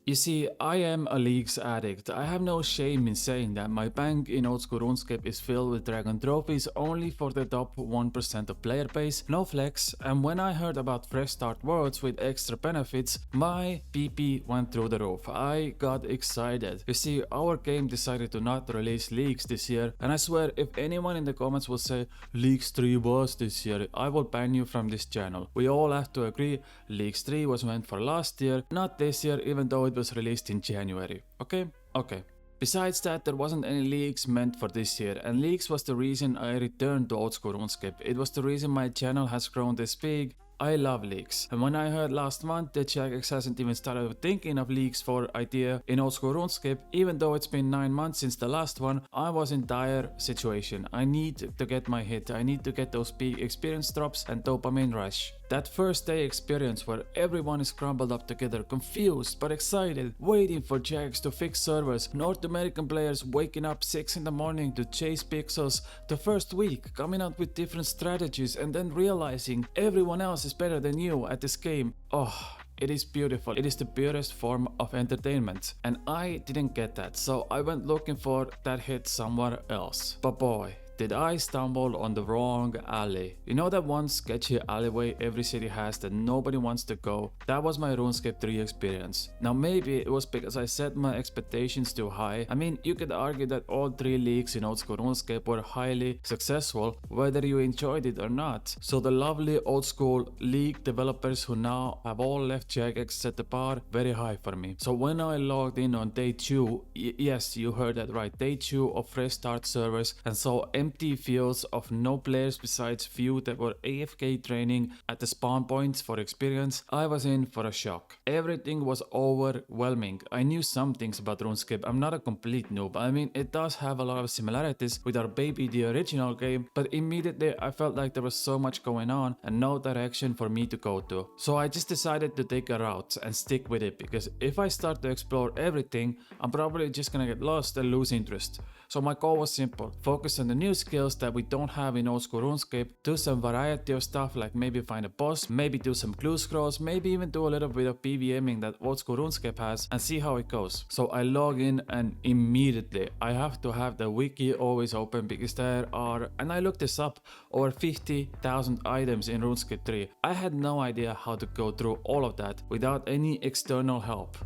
You see, I am a leagues addict. I have no shame in saying that my bank in old school RuneScape is filled with dragon trophies only for the top 1% of player base, no flex, and when I heard about fresh start worlds with extra benefits, my PP went through the roof. I got excited. You see, our game decided to not release leagues this year, and I swear if anyone in the comments will say Leagues 3 was this year, I will ban you from this channel. We all have to agree Leagues 3 was meant for last year, not this year, even though it was released in January. Okay? Okay. Besides that, there wasn't any leagues meant for this year, and leagues was the reason I returned to old school RuneScape. It was the reason my channel has grown this big. I love leagues, and when I heard last month that Jagex hasn't even started thinking of leagues for idea in old school RuneScape, even though it's been 9 months since the last one, I was in dire situation. I need to get my hit, I need to get those big experience drops and dopamine rush. That first day experience where everyone is crumbled up together, confused but excited, waiting for Jagex to fix servers, North American players waking up 6 in the morning to chase pixels, the first week coming out with different strategies and then realizing everyone else is better than you at this game. Oh, it is beautiful. It is the purest form of entertainment. And I didn't get that, so I went looking for that hit somewhere else. But boy, did I stumble on the wrong alley. You know that one sketchy alleyway every city has that nobody wants to go? That was my RuneScape 3 experience. Now maybe it was because I set my expectations too high. I mean, you could argue that all 3 leagues in old school RuneScape were highly successful, whether you enjoyed it or not. So the lovely old school league developers who now have all left Jagex set the bar very high for me. So when I logged in on day 2, yes, you heard that right, day 2 of fresh start servers, and saw empty fields of no players besides few that were AFK training at the spawn points for experience, I was in for a shock. Everything was overwhelming. I knew some things about RuneScape, I'm not a complete noob. I mean, it does have a lot of similarities with our baby the original game, but immediately I felt like there was so much going on and no direction for me to go to. So I just decided to take a route and stick with it, because if I start to explore everything, I'm probably just gonna get lost and lose interest. So my goal was simple: focus on the new skills that we don't have in old school RuneScape, do some variety of stuff like maybe find a boss, maybe do some clue scrolls, maybe even do a little bit of PVMing that old school RuneScape has, and see how it goes. So I log in and immediately I have to have the wiki always open, because there are, and I looked this up, over 50,000 items in RuneScape 3. I had no idea how to go through all of that without any external help.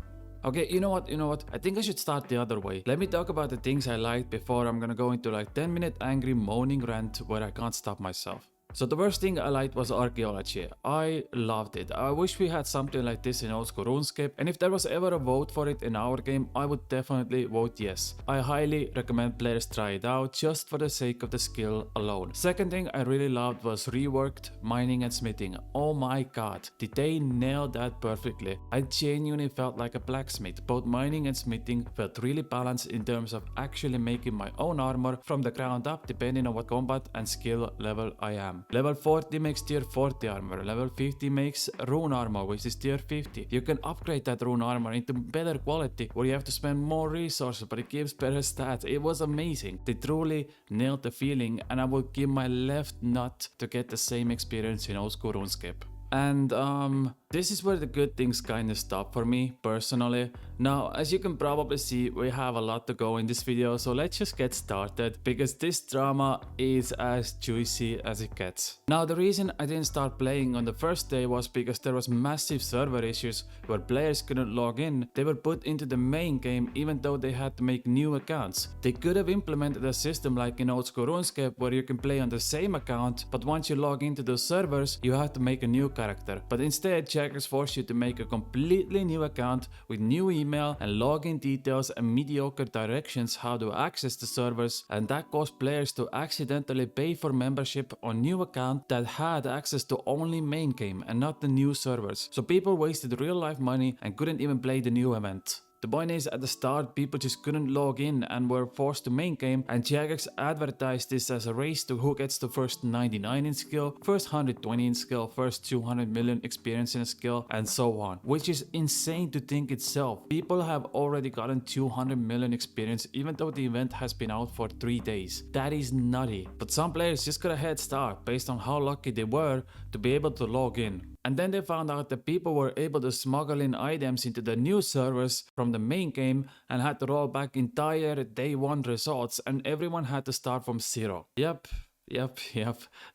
Okay, you know what, I think I should start the other way. Let me talk about the things I liked before I'm gonna go into like 10-minute angry moaning rant where I can't stop myself. So the first thing I liked was archaeology. I loved it. I wish we had something like this in old school RuneScape, and if there was ever a vote for it in our game, I would definitely vote yes. I highly recommend players try it out just for the sake of the skill alone. Second thing I really loved was reworked mining and smithing. Oh my god, did they nail that perfectly. I genuinely felt like a blacksmith. Both mining and smithing felt really balanced in terms of actually making my own armor from the ground up depending on what combat and skill level I am. Level 40 makes tier 40 armor, level 50 makes rune armor, which is tier 50. You can upgrade that rune armor into better quality where you have to spend more resources, but it gives better stats. It was amazing. They truly nailed the feeling, and I would give my left nut to get the same experience in old school RuneScape. And this is where the good things kinda stop for me personally. Now, as you can probably see, we have a lot to go in this video, so let's just get started, because this drama is as juicy as it gets. Now, the reason I didn't start playing on the first day was because there was massive server issues where players couldn't log in. They were put into the main game even though they had to make new accounts. They could have implemented a system like in old school RuneScape where you can play on the same account, but once you log into those servers, you have to make a new character. But instead, Jagex forced you to make a completely new account with new email and login details and mediocre directions how to access the servers, and that caused players to accidentally pay for membership on new account that had access to only main game and not the new servers. So people wasted real life money and couldn't even play the new event. The point is, at the start, people just couldn't log in and were forced to main game, and Jagex advertised this as a race to who gets the first 99 in skill, first 120 in skill, first 200 million experience in a skill, and so on. Which is insane to think itself. People have already gotten 200 million experience even though the event has been out for 3 days. That is nutty. But some players just got a head start based on how lucky they were to be able to log in. And then they found out that people were able to smuggle in items into the new servers from the main game and had to roll back entire day 1 results, and everyone had to start from zero. Yep.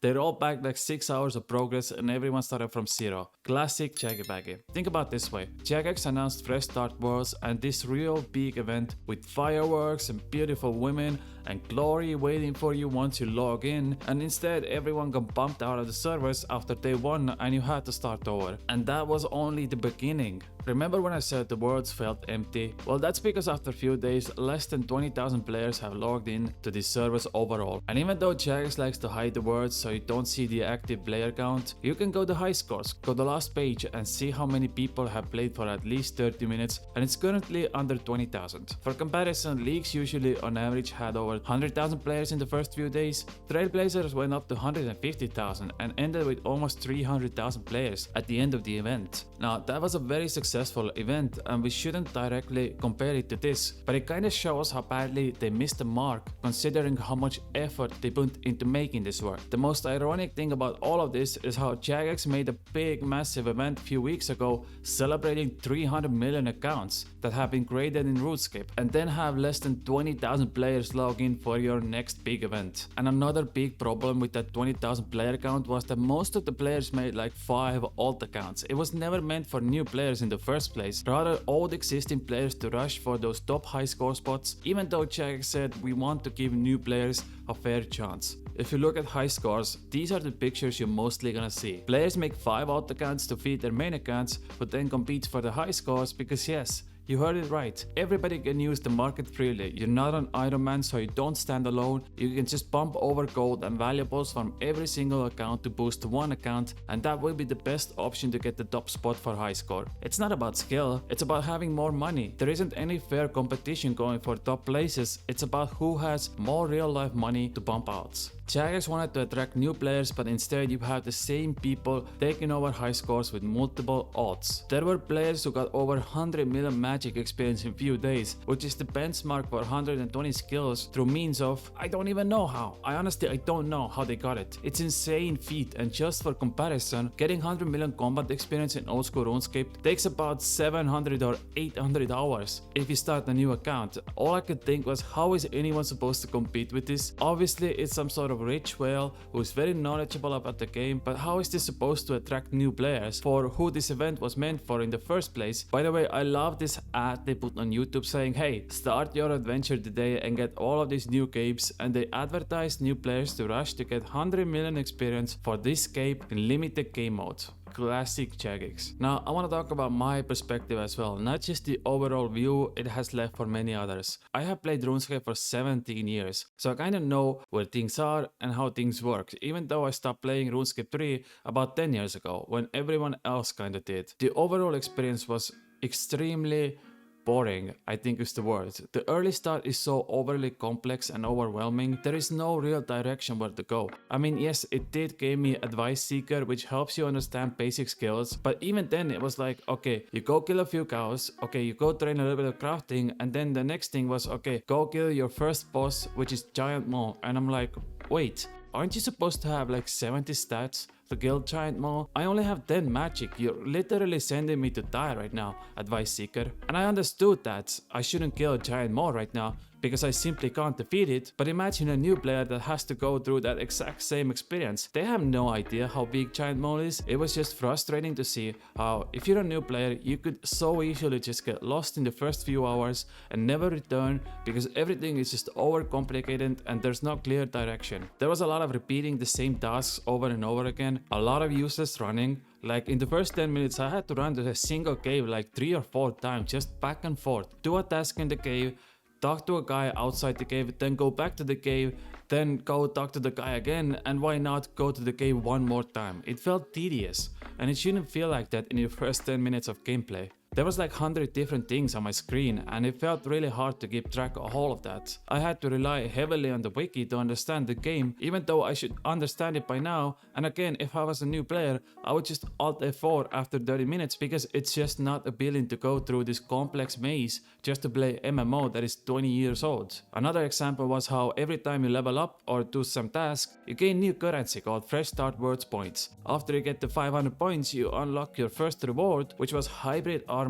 They rolled back like 6 hours of progress and everyone started from zero. Classic Jagex. Think about this way. Jagex announced Fresh Start Worlds and this real big event with fireworks and beautiful women and glory waiting for you once you log in, and instead everyone got bumped out of the servers after day 1 and you had to start over. And that was only the beginning. Remember when I said the worlds felt empty? Well, that's because after a few days, less than 20,000 players have logged in to these servers overall. And even though Jagex likes to hide the words so you don't see the active player count, you can go to high scores, go to the last page and see how many people have played for at least 30 minutes, and it's currently under 20,000. For comparison, leagues usually on average had over 100,000 players in the first few days. Trailblazers went up to 150,000 and ended with almost 300,000 players at the end of the event. Now, that was a very successful event and we shouldn't directly compare it to this, but it kinda shows how badly they missed the mark considering how much effort they put into making this work. The most ironic thing about all of this is how Jagex made a big massive event a few weeks ago celebrating 300 million accounts that have been created in RuneScape, and then have less than 20,000 players log in for your next big event. And another big problem with that 20,000 player count was that most of the players made like 5 alt accounts. It was never meant for new players in the first place, rather old existing players to rush for those top high score spots, even though Jagex said we want to give new players a fair chance. If you look at high scores, these are the pictures you're mostly gonna see. Players make 5 alt accounts to feed their main accounts, but then compete for the high scores because yes, you heard it right. Everybody can use the market freely. You're not an Iron Man, so you don't stand alone. You can just pump over gold and valuables from every single account to boost one account, and that will be the best option to get the top spot for high score. It's not about skill, it's about having more money. There isn't any fair competition going for top places. It's about who has more real life money to pump outs. Jagex wanted to attract new players, but instead you have the same people taking over high scores with multiple odds. There were players who got over 100 million magic experience in few days, which is the benchmark for 120 skills through means of I don't even know how. I don't know how they got it. It's insane feat, and just for comparison, getting 100 million combat experience in old school RuneScape takes about 700 or 800 hours if you start a new account. All I could think was, how is anyone supposed to compete with this? Obviously it's some sort of rich whale who is very knowledgeable about the game, but how is this supposed to attract new players for who this event was meant for in the first place? By the way, I love this ad they put on YouTube saying, hey, start your adventure today and get all of these new capes, and they advertise new players to rush to get 100 million experience for this cape in limited game mode. Classic Jagex. Now I want to talk about my perspective as well, not just the overall view it has left for many others. I have played RuneScape for 17 years, so I kind of know where things are and how things work, even though I stopped playing RuneScape 3 about 10 years ago when everyone else kind of did. The overall experience was extremely boring, I think is the word. The early start is so overly complex and overwhelming, there is no real direction where to go. I mean, yes, it did give me Advice Seeker, which helps you understand basic skills, but even then it was like, okay, you go kill a few cows, okay, you go train a little bit of crafting, and then the next thing was, okay, go kill your first boss, which is Giant Maw, and I'm like, wait, aren't you supposed to have like 70 stats to kill Giant Maw? I only have 10 magic. You're literally sending me to die right now, Advice Seeker. And I understood that I shouldn't kill Giant Maw right now because I simply can't defeat it, but imagine a new player that has to go through that exact same experience. They have no idea how big Giant Maw is. It was just frustrating to see how, if you're a new player, you could so easily just get lost in the first few hours and never return because everything is just overcomplicated and there's no clear direction. There was a lot of repeating the same tasks over and over again, a lot of useless running. Like in the first 10 minutes I had to run to a single cave like 3 or 4 times, just back and forth. Do a task in the cave, talk to a guy outside the cave, then go back to the cave, then go talk to the guy again, and why not go to the cave one more time? It felt tedious, and it shouldn't feel like that in your first 10 minutes of gameplay. There was like 100 different things on my screen and it felt really hard to keep track of all of that. I had to rely heavily on the wiki to understand the game, even though I should understand it by now, and again, if I was a new player, I would just Alt F4 after 30 minutes because it's just not appealing to go through this complex maze just to play MMO that is 20 years old. Another example was how every time you level up or do some task, you gain new currency called Fresh Start Words points. After you get to 500 points, you unlock your first reward, which was hybrid armor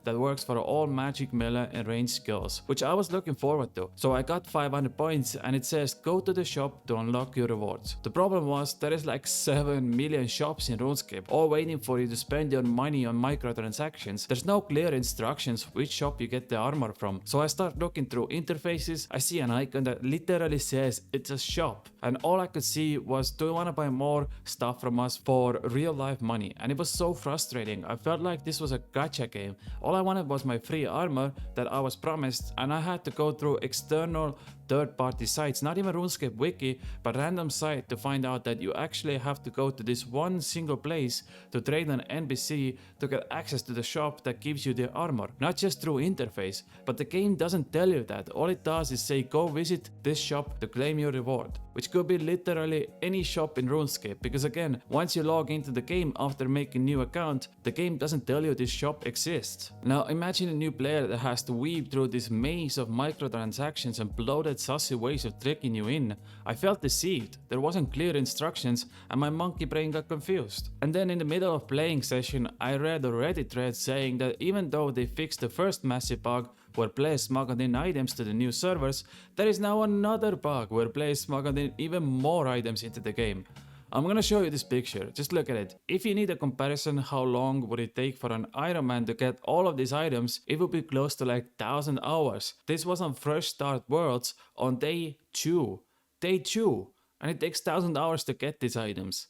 that works for all magic, melee and ranged skills, which I was looking forward to. So I got 500 points and it says go to the shop to unlock your rewards. The problem was there is like 7 million shops in RuneScape, all waiting for you to spend your money on microtransactions. There's no clear instructions which shop you get the armor from. So I start looking through interfaces, I see an icon that literally says it's a shop, and all I could see was, do you want to buy more stuff from us for real life money? And it was so frustrating. I felt like this was a gacha game. All I wanted was my free armor that I was promised, and I had to go through external third-party sites, not even RuneScape wiki, but random site to find out that you actually have to go to this one single place to trade an NPC to get access to the shop that gives you the armor. Not just through interface, but the game doesn't tell you that. All it does is say go visit this shop to claim your reward, which could be literally any shop in RuneScape, because again, once you log into the game after making a new account, the game doesn't tell you this shop exists. Now imagine a new player that has to weave through this maze of microtransactions and bloated sussy ways of tricking you in. I felt deceived, there wasn't clear instructions and my monkey brain got confused. And then in the middle of playing session, I read a Reddit thread saying that even though they fixed the first massive bug where players smuggled in items to the new servers, there is now another bug where players smuggled in even more items into the game. I'm gonna show you this picture, just look at it. If you need a comparison how long would it take for an Iron Man to get all of these items, it would be close to like 1000 hours. This was on Fresh Start Worlds on day 2. Day 2! And it takes 1000 hours to get these items.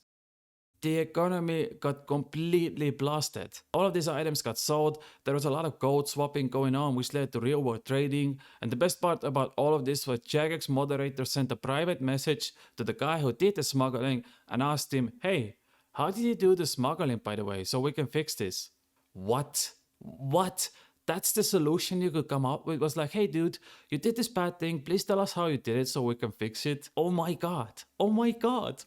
The economy got completely blasted. All of these items got sold, there was a lot of code swapping going on which led to real world trading, and the best part about all of this was Jagex moderator sent a private message to the guy who did the smuggling and asked him, hey, how did you do the smuggling by the way, so we can fix this? What? What? That's the solution you could come up with? Was like, hey dude, you did this bad thing, please tell us how you did it so we can fix it. Oh my god,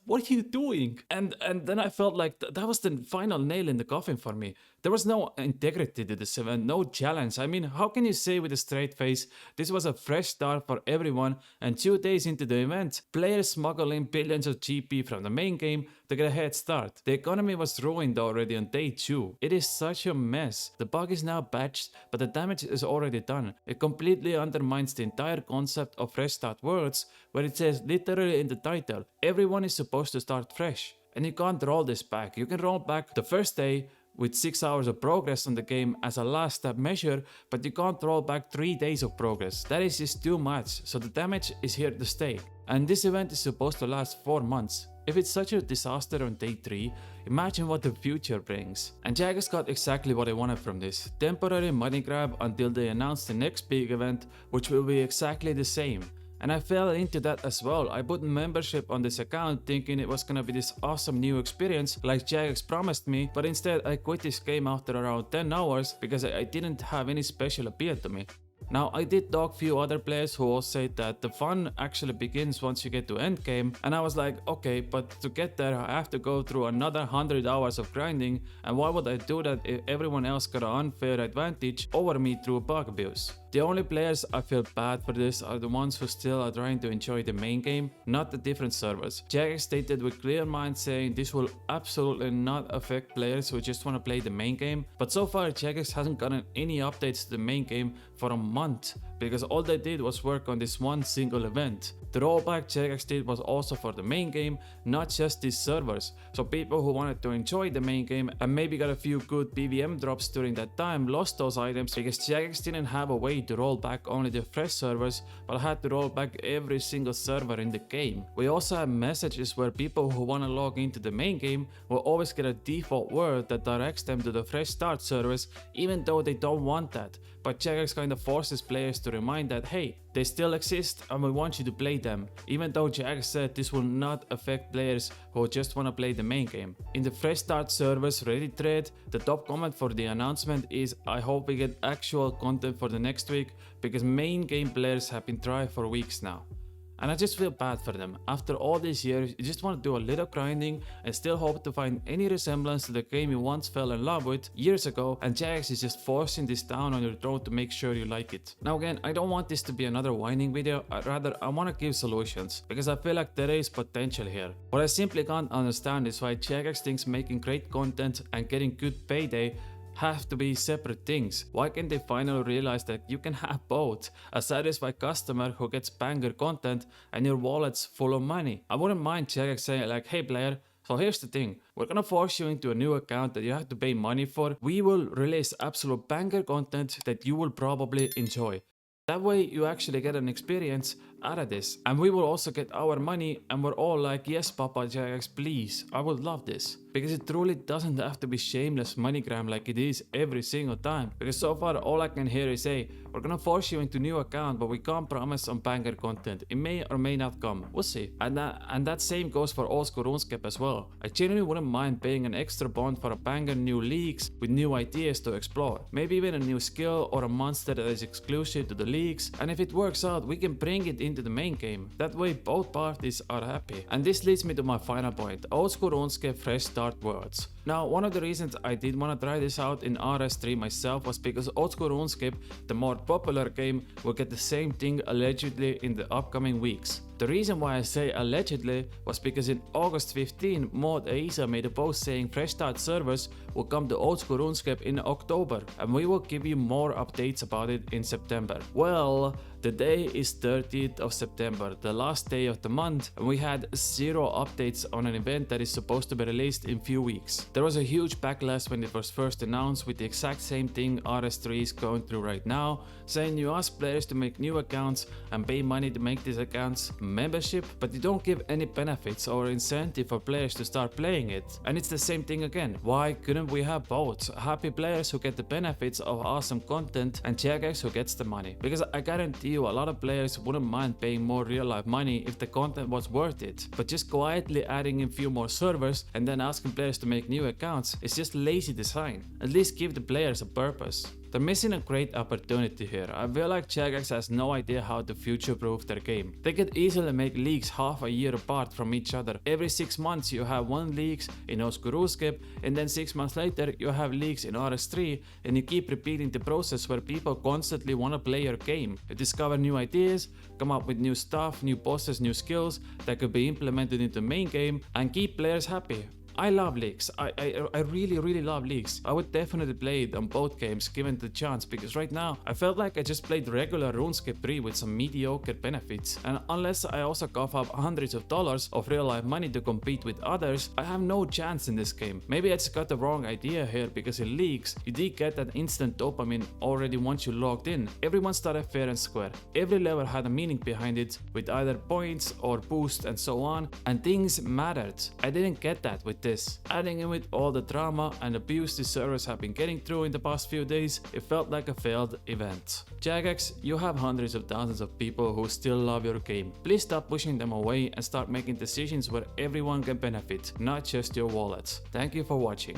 what are you doing? And then I felt like that was the final nail in the coffin for me. There was no integrity to this event, no challenge. I mean, how can you say with a straight face, this was a fresh start for everyone, and 2 days into the event, players smuggling billions of GP from the main game to get a head start. The economy was ruined already on day 2. It is such a mess. The bug is now patched, but the damage is already done. It completely undermines the entire concept of Fresh Start Worlds, where it says literally in the title, everyone is supposed to start fresh. And you can't roll this back. You can roll back the first day with 6 hours of progress on the game as a last step measure, but you can't roll back 3 days of progress. That is just too much, so the damage is here to stay. And this event is supposed to last 4 months. If it's such a disaster on day 3, imagine what the future brings. And Jagex got exactly what I wanted from this. Temporary money grab until they announce the next big event, which will be exactly the same. And I fell into that as well. I put membership on this account thinking it was gonna be this awesome new experience like Jagex promised me, but instead I quit this game after around 10 hours because I didn't have any special appeal to me. Now I did talk few other players who all said that the fun actually begins once you get to endgame, and I was like, okay, but to get there I have to go through another 100 hours of grinding, and why would I do that if everyone else got an unfair advantage over me through bug abuse? The only players I feel bad for this are the ones who still are trying to enjoy the main game, not the different servers. Jagex stated with clear mind saying this will absolutely not affect players who just want to play the main game, but so far Jagex hasn't gotten any updates to the main game for a month, because all they did was work on this one single event. The rollback Jagex did was also for the main game, not just these servers, so people who wanted to enjoy the main game and maybe got a few good PVM drops during that time lost those items because Jagex didn't have a way to roll back only the fresh servers, but had to roll back every single server in the game. We also have messages where people who want to log into the main game will always get a default word that directs them to the fresh start servers even though they don't want that, but Jagex kind of forces players to remind that hey, they still exist and we want you to play them, even though Jagex said this will not affect players who just wanna play the main game. In the Fresh Start server's Reddit thread, the top comment for the announcement is, "I hope we get actual content for the next week, because main game players have been trying for weeks now." And I just feel bad for them. After all these years, you just want to do a little grinding and still hope to find any resemblance to the game you once fell in love with years ago, and Jagex is just forcing this down on your throat to make sure you like it. Now again, I don't want this to be another whining video, rather I want to give solutions, because I feel like there is potential here. What I simply can't understand is why Jagex thinks making great content and getting good payday have to be separate things. Why can't they finally realize that you can have both? A satisfied customer who gets banger content and your wallet's full of money. I wouldn't mind Jagex saying like, "Hey player, so here's the thing, we're gonna force you into a new account that you have to pay money for. We will release absolute banger content that you will probably enjoy. That way you actually get an experience out of this, and we will also get our money, and we're all like, yes Papa Jagex, please, I would love this." Because it truly doesn't have to be shameless money grab like it is every single time. Because so far all I can hear is, "Hey, we're gonna force you into new account, but we can't promise on banger content. It may or may not come. We'll see." And that same goes for old school RuneScape as well. I genuinely wouldn't mind paying an extra bond for a banger new leagues with new ideas to explore. Maybe even a new skill or a monster that is exclusive to the leagues. And if it works out, we can bring it into the main game. That way both parties are happy. And this leads me to my final point, old school RuneScape Fresh Start worlds. Now, one of the reasons I did want to try this out in RS3 myself was because old school RuneScape, the more popular game, will get the same thing allegedly in the upcoming weeks. The reason why I say allegedly was because in August 15, Mod Aisa made a post saying Fresh Start servers will come to old school RuneScape in October, and we will give you more updates about it in September. Well, the day is 30th of September, the last day of the month, and we had 0 updates on an event that is supposed to be released in few weeks. There was a huge backlash when it was first announced, with the exact same thing RS3 is going through right now, saying you ask players to make new accounts and pay money to make these accounts membership, but you don't give any benefits or incentive for players to start playing it. And it's the same thing again. Why couldn't we have both? Happy players who get the benefits of awesome content, and Jagex who gets the money. Because I guarantee you a lot of players wouldn't mind paying more real life money if the content was worth it. But just quietly adding in few more servers and then asking players to make new accounts is just lazy design. At least give the players a purpose. They're missing a great opportunity here. I feel like Jagex has no idea how to future-proof their game. They could easily make leagues half a year apart from each other. Every 6 months you have one league in old school RuneScape, and then 6 months later you have leagues in RS3, and you keep repeating the process where people constantly want to play your game. You discover new ideas, come up with new stuff, new bosses, new skills that could be implemented into the main game, and keep players happy. I love leagues. I really love leagues. I would definitely play it on both games given the chance, because right now I felt like I just played regular RuneScape 3 with some mediocre benefits, and unless I also cough up hundreds of dollars of real life money to compete with others, I have no chance in this game. Maybe I just got the wrong idea here, because in leagues you did get that instant dopamine already once you logged in. Everyone started fair and square. Every level had a meaning behind it, with either points or boost and so on, and things mattered. I didn't get that with this. Adding in with all the drama and abuse the servers have been getting through in the past few days, it felt like a failed event. Jagex, you have hundreds of thousands of people who still love your game. Please stop pushing them away and start making decisions where everyone can benefit, not just your wallets. Thank you for watching.